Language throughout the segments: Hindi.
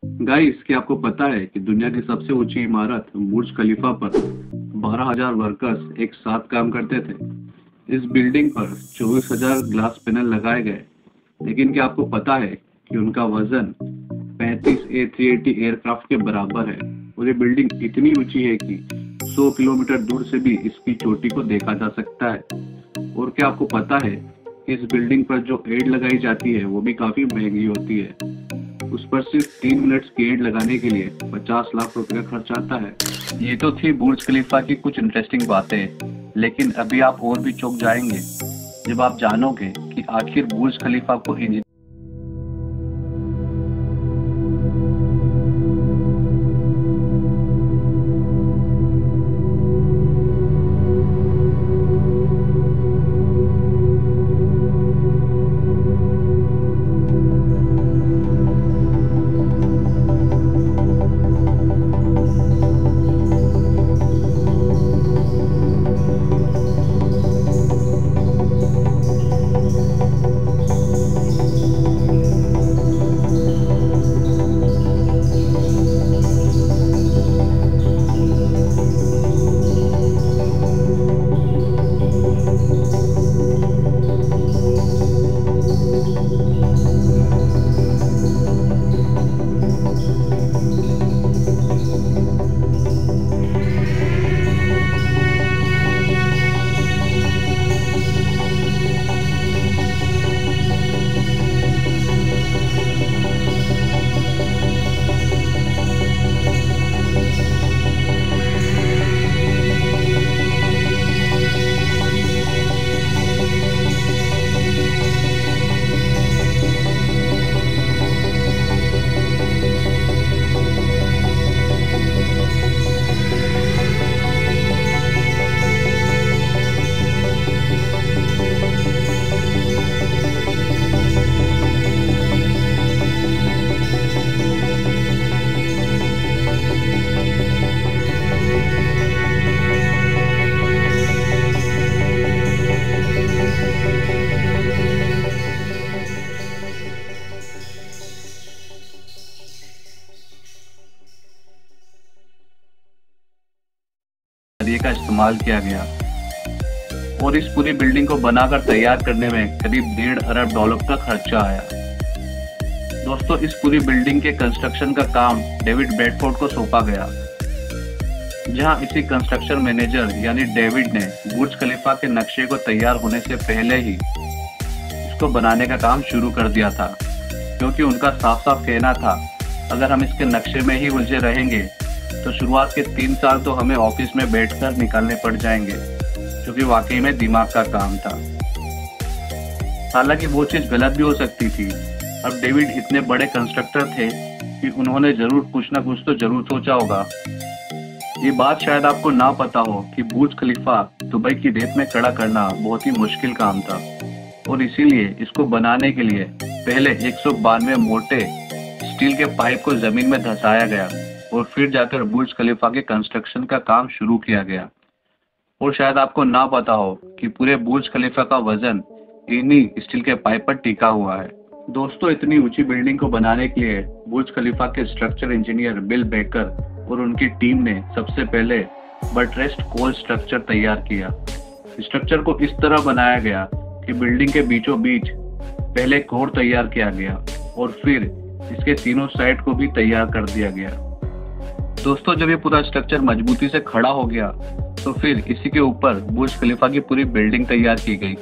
गाइस, क्या आपको पता है कि दुनिया की सबसे ऊंची इमारत बुर्ज खलीफा पर 12,000 वर्कर्स एक साथ काम करते थे। इस बिल्डिंग पर 24,000 ग्लास पैनल लगाए गए। लेकिन क्या आपको पता है कि उनका वजन 35 A380 एयरक्राफ्ट के बराबर है। और ये बिल्डिंग इतनी ऊंची है कि 100 किलोमीटर दूर से भी इसकी चोटी को देखा जा सकता है। और क्या आपको पता है कि इस बिल्डिंग पर जो एड लगाई जाती है वो भी काफी महंगी होती है। उस पर सिर्फ 3 मिनट की एड लगाने के लिए 50 लाख रुपए का खर्च आता है। ये तो थी बुर्ज खलीफा की कुछ इंटरेस्टिंग बातें, लेकिन अभी आप और भी चौंक जाएंगे जब आप जानोगे कि आखिर बुर्ज खलीफा को का इस्तेमाल किया गया और इस पूरी बिल्डिंग को बनाकर तैयार करने में करीब $1.5 अरब का खर्चा आया। दोस्तों, इस पूरी बिल्डिंग के कंस्ट्रक्शन का काम डेविड ब्रैडफोर्ड को सौंपा गया, जहां इसी कंस्ट्रक्शन मैनेजर यानी डेविड ने बुर्ज खलीफा के नक्शे को तैयार होने से पहले ही इसको बनाने का काम शुरू कर दिया था, क्योंकि उनका साफ साफ कहना था अगर हम इसके नक्शे में ही उलझे रहेंगे तो शुरुआत के 3 साल तो हमें ऑफिस में बैठकर निकालने पड़ जाएंगे, जो कि वाकई में दिमाग का काम था। हालांकि वो चीज गलत भी हो सकती थी। अब डेविड इतने बड़े कंस्ट्रक्टर थे कि उन्होंने जरूर कुछ ना कुछ तो जरूर सोचा होगा। ये बात शायद आपको ना पता हो कि बुर्ज खलीफा दुबई की रेत में खड़ा करना बहुत ही मुश्किल काम था, और इसीलिए इसको बनाने के लिए पहले 192 मोटे स्टील के पाइप को जमीन में धंसाया गया और फिर जाकर बुर्ज खलीफा के कंस्ट्रक्शन का काम शुरू किया गया। और शायद आपको ना पता हो कि पूरे बुर्ज खलीफा का वजन इन्हीं स्टील के पाइप पर टिका हुआ है। दोस्तों, इतनी ऊंची बिल्डिंग को बनाने के लिए बुर्ज खलीफा के स्ट्रक्चर इंजीनियर बिल बेकर और उनकी टीम ने सबसे पहले बटरेस्ड कोल स्ट्रक्चर तैयार किया। स्ट्रक्चर को इस तरह बनाया गया कि बिल्डिंग के बीचों बीच पहले कोर तैयार किया गया और फिर इसके तीनों साइड को भी तैयार कर दिया गया। दोस्तों, जब ये पूरा स्ट्रक्चर मजबूती से खड़ा हो गया तो फिर इसी के ऊपर बुर्ज खलीफा की पूरी बिल्डिंग तैयार की गई।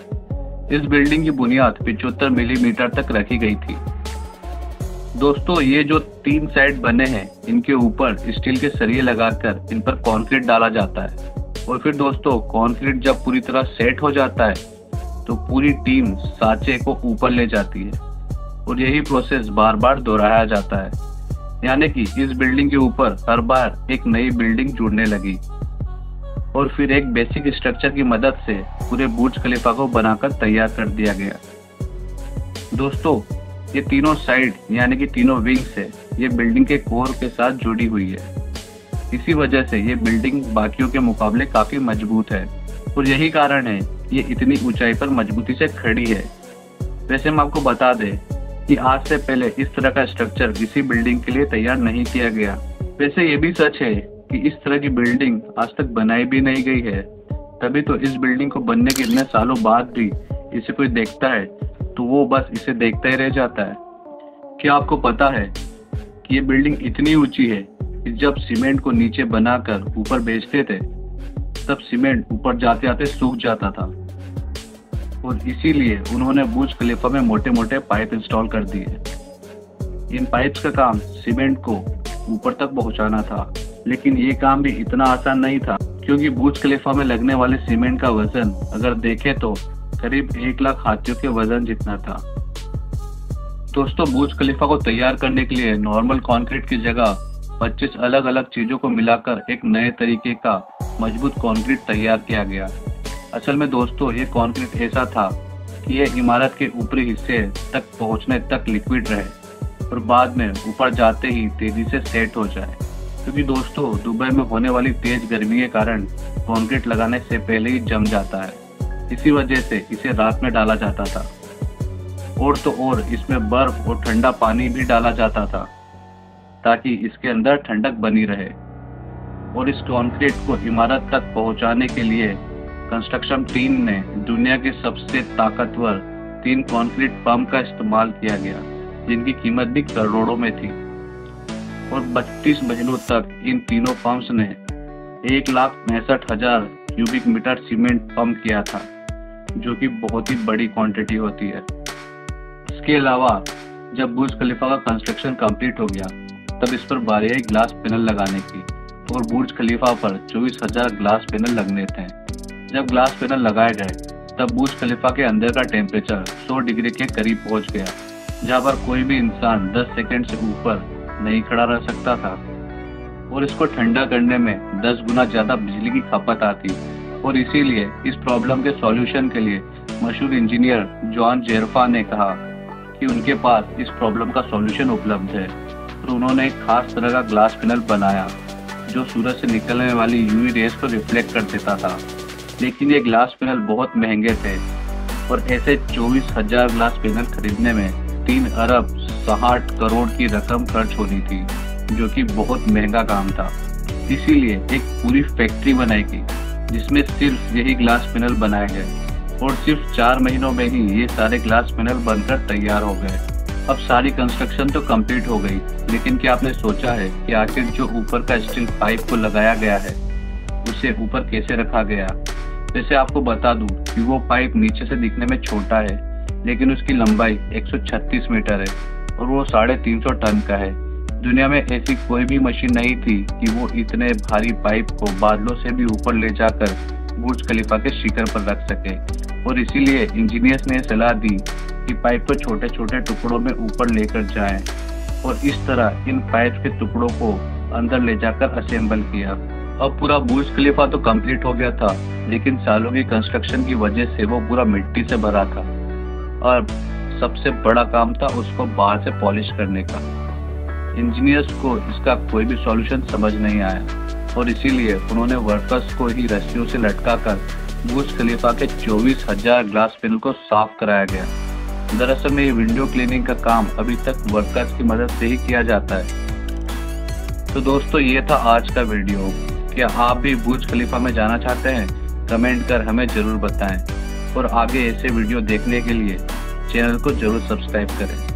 इस बिल्डिंग की बुनियाद 75 मिलीमीटर तक रखी गई थी। दोस्तों, ये जो 3 साइड बने हैं इनके ऊपर स्टील के सरिये लगाकर इन पर कंक्रीट डाला जाता है, और फिर दोस्तों कंक्रीट जब पूरी तरह सेट हो जाता है तो पूरी टीम सांचे को ऊपर ले जाती है और यही प्रोसेस बार बार दोहराया जाता है। यानी कि इस बिल्डिंग के ऊपर हर बार एक नई बिल्डिंग जुड़ने लगी और फिर एक बेसिक स्ट्रक्चर की मदद से पूरे बुर्ज खलीफा को बनाकर तैयार कर दिया गया। दोस्तों, ये तीनों साइड यानी कि तीनों विंग्स है, ये बिल्डिंग के कोर के साथ जुड़ी हुई है। इसी वजह से ये बिल्डिंग बाकियों के मुकाबले काफी मजबूत है और यही कारण है ये इतनी ऊंचाई पर मजबूती से खड़ी है। वैसे हम आपको बता दें कि आज से पहले इस तरह का स्ट्रक्चर किसी बिल्डिंग के लिए तैयार नहीं किया गया। वैसे ये भी सच है कि इस तरह की बिल्डिंग आज तक बनाई भी नहीं गई है, तभी तो इस बिल्डिंग को बनने के इतने सालों बाद भी इसे कोई देखता है तो वो बस इसे देखता ही रह जाता है। क्या आपको पता है कि ये बिल्डिंग इतनी ऊंची है कि जब सीमेंट को नीचे बनाकर ऊपर भेजते थे तब सीमेंट ऊपर जाते जाते सूख जाता था, और इसीलिए उन्होंने बुर्ज खलीफा में मोटे मोटे पाइप इंस्टॉल कर दिए। इन पाइप्स का काम सीमेंट को ऊपर तक पहुंचाना था, लेकिन ये काम भी इतना आसान नहीं था, क्योंकि बुर्ज खलीफा में लगने वाले सीमेंट का वजन अगर देखें तो करीब 1 लाख हाथियों के वजन जितना था। दोस्तों, बुर्ज खलीफा को तैयार करने के लिए नॉर्मल कंक्रीट की जगह 25 अलग अलग चीजों को मिलाकर एक नए तरीके का मजबूत कंक्रीट तैयार किया गया। असल में दोस्तों, ये कंक्रीट ऐसा था कि ये इमारत के ऊपरी हिस्से तक पहुंचने तक लिक्विड रहे और बाद में ऊपर जाते ही तेजी से सेट हो जाए, क्योंकि दोस्तों दुबई में होने वाली तेज गर्मी के कारण कंक्रीट लगाने से पहले ही जम जाता है। इसी वजह से इसे रात में डाला जाता था, और तो और इसमें बर्फ और ठंडा पानी भी डाला जाता था ताकि इसके अंदर ठंडक बनी रहे। और इस कंक्रीट को इमारत तक पहुंचाने के लिए कंस्ट्रक्शन टीम ने दुनिया के सबसे ताकतवर 3 कंक्रीट पंप का इस्तेमाल किया गया, जिनकी कीमत भी करोड़ों में थी। और 32 महीनों तक इन तीनों पंप्स ने 1,65,000 क्यूबिक मीटर सीमेंट पंप किया था, जो कि बहुत ही बड़ी क्वांटिटी होती है। इसके अलावा जब बुर्ज खलीफा का कंस्ट्रक्शन कंप्लीट हो गया तब इस पर बारी आई ग्लास पैनल लगाने की, और बुर्ज खलीफा पर 24,000 ग्लास पैनल लगने थे। जब ग्लास पैनल लगाए गए तब बुर्ज खलीफा के अंदर का टेम्परेचर 100 डिग्री के करीब पहुंच गया, जहां पर कोई भी इंसान 10 सेकंड से ऊपर नहीं खड़ा रह सकता था। और इसको ठंडा करने में 10 गुना ज्यादा बिजली की खपत आती, और इसीलिए इस प्रॉब्लम के सॉल्यूशन के लिए मशहूर इंजीनियर जॉन जेरफा ने कहा कि उनके पास इस प्रॉब्लम का सॉल्यूशन उपलब्ध है। तो उन्होंने एक खास तरह का ग्लास पैनल बनाया जो सूरज से निकलने वाली यूवी रेस को रिफ्लेक्ट कर देता था। लेकिन ये ग्लास पैनल बहुत महंगे थे, और ऐसे 24,000 ग्लास पैनल खरीदने में 3 अरब 60 करोड़ की रकम खर्च होनी थी, जो कि बहुत महंगा काम था। इसीलिए एक पूरी फैक्ट्री बनाई गई जिसमें सिर्फ यही ग्लास पैनल बनाए गए, और सिर्फ 4 महीनों में ही ये सारे ग्लास पैनल बनकर तैयार हो गए। अब सारी कंस्ट्रक्शन तो कंप्लीट हो गई, लेकिन क्या आपने सोचा है कि आखिर जो ऊपर का स्टील पाइप को लगाया गया है उसे ऊपर कैसे रखा गया? वैसे आपको बता दूं कि वो पाइप नीचे से दिखने में छोटा है, लेकिन उसकी लंबाई 136 मीटर है और वो 350 टन का है। दुनिया में ऐसी कोई भी मशीन नहीं थी कि वो इतने भारी पाइप को बादलों से भी ऊपर ले जाकर बुर्ज खलीफा के शिखर पर रख सके, और इसीलिए इंजीनियर्स ने सलाह दी कि पाइप को छोटे छोटे टुकड़ों में ऊपर लेकर जाएं, और इस तरह इन पाइप के टुकड़ों को अंदर ले जाकर असेंबल किया। अब पूरा बुर्ज खलीफा तो कंप्लीट हो गया था, लेकिन सालों की कंस्ट्रक्शन की वजह से वो पूरा मिट्टी से भरा था, और सबसे बड़ा काम था उसको बाहर से पॉलिश करने का। इंजीनियर्स को इसका कोई भी सॉल्यूशन समझ नहीं आया, और इसीलिए उन्होंने वर्कर्स को ही रस्सियों से लटकाकर बुर्ज खलीफा के 24,000 ग्लास पैनल को साफ कराया गया। दरअसल में ये विंडो क्लीनिंग का काम अभी तक वर्कर्स की मदद से ही किया जाता है। तो दोस्तों, ये था आज का वीडियो। क्या आप भी बुर्ज खलीफा में जाना चाहते हैं? कमेंट कर हमें जरूर बताएं, और आगे ऐसे वीडियो देखने के लिए चैनल को जरूर सब्सक्राइब करें।